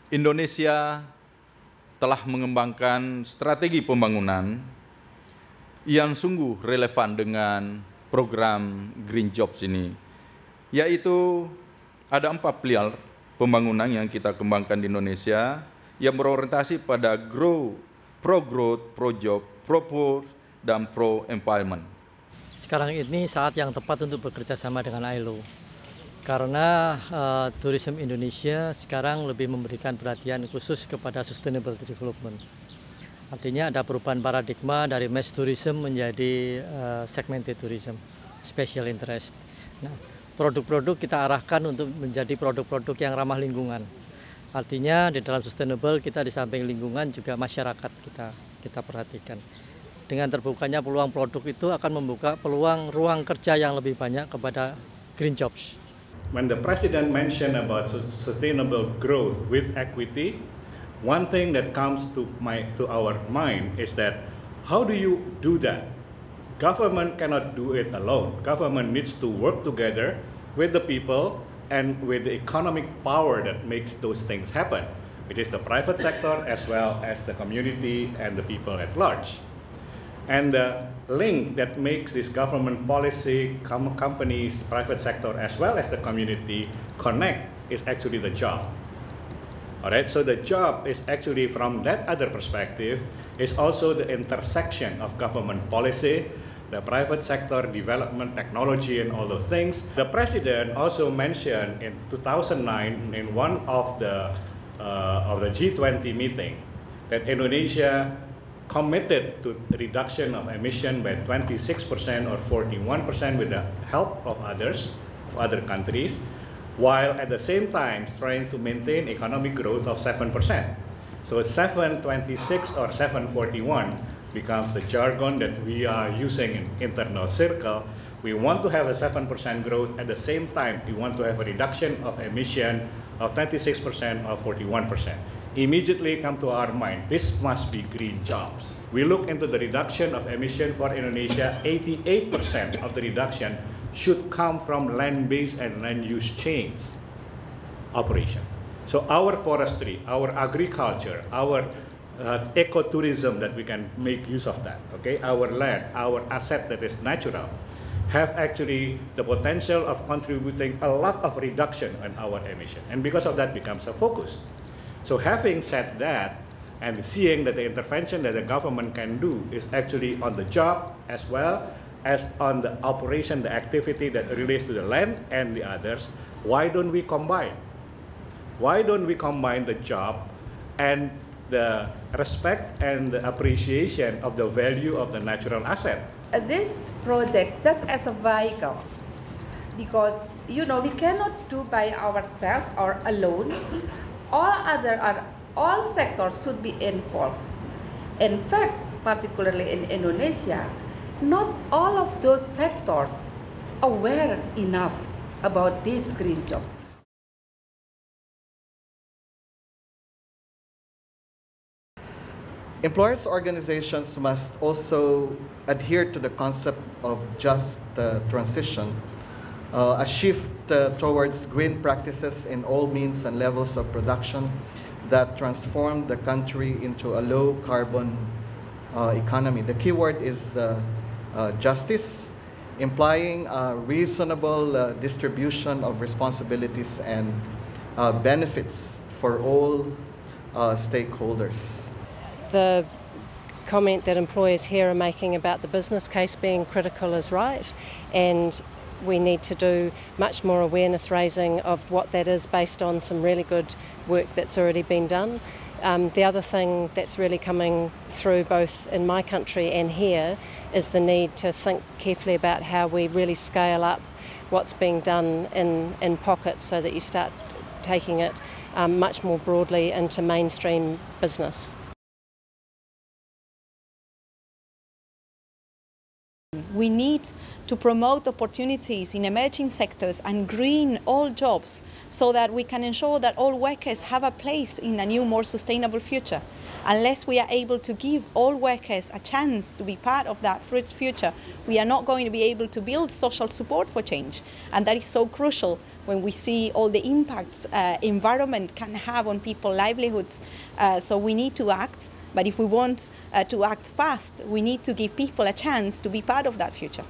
Indonesia telah mengembangkan strategi pembangunan yang sungguh relevan dengan program Green Jobs ini, yaitu ada 4 pilar pembangunan yang kita kembangkan di Indonesia yang berorientasi pada pro-growth, pro-job, pro-poor, dan pro-environment. Sekarang ini saat yang tepat untuk bekerja sama dengan ILO. Karena tourism Indonesia sekarang lebih memberikan perhatian khusus kepada sustainable development. Artinya ada perubahan paradigma dari mass tourism menjadi segmented tourism, special interest. Nah, produk-produk kita arahkan untuk menjadi produk-produk yang ramah lingkungan. Artinya di dalam sustainable kita di samping lingkungan juga masyarakat kita perhatikan. Dengan terbukanya peluang produk itu akan membuka peluang ruang kerja yang lebih banyak kepada green jobs. When the President mentioned about sustainable growth with equity, one thing that comes to our mind is that how do you do that? Government cannot do it alone. Government needs to work together with the people and with the economic power that makes those things happen, which is the private sector as well as the community and the people at large. And the link that makes this government policy, companies, private sector, as well as the community connect is actually the job. All right, so the job is actually, from that other perspective, is also the intersection of government policy, the private sector, development, technology, and all those things. The president also mentioned in 2009 in one of the G20 meeting that Indonesia committed to the reduction of emission by 26% or 41% with the help of others, of other countries, while at the same time trying to maintain economic growth of 7%. So 726 or 741 becomes the jargon that we are using in internal circle. We want to have a 7% growth. At the same time, we want to have a reduction of emission of 26% or 41%. Immediately come to our mind, this must be green jobs. We look into the reduction of emission for Indonesia, 88% of the reduction should come from land-based and land-use chains operation. So our forestry, our agriculture, our ecotourism that we can make use of that, okay? Our land, our asset that is natural, have actually the potential of contributing a lot of reduction in our emission. And because of that becomes a focus. So having said that, and seeing that the intervention that the government can do is actually on the job as well as on the operation, the activity that relates to the land and the others, why don't we combine? Why don't we combine the job and the respect and the appreciation of the value of the natural asset? This project just as a vehicle, because we cannot do by ourselves or alone. All sectors should be involved. In fact, particularly in Indonesia, not all of those sectors are aware enough about this green job. Employers' organizations must also adhere to the concept of just transition, a shift towards green practices in all means and levels of production that transform the country into a low-carbon economy. The key word is justice, implying a reasonable distribution of responsibilities and benefits for all stakeholders. The comment that employers here are making about the business case being critical is right, and we need to do much more awareness raising of what that is based on some really good work that's already been done. The other thing that's really coming through both in my country and here is the need to think carefully about how we really scale up what's being done in pockets so that you start taking it much more broadly into mainstream business. We need to promote opportunities in emerging sectors and green all jobs so that we can ensure that all workers have a place in a new, more sustainable future. Unless we are able to give all workers a chance to be part of that future, we are not going to be able to build social support for change. And that is so crucial when we see all the impacts environment can have on people's livelihoods. So we need to act, but if we want to act fast, we need to give people a chance to be part of that future.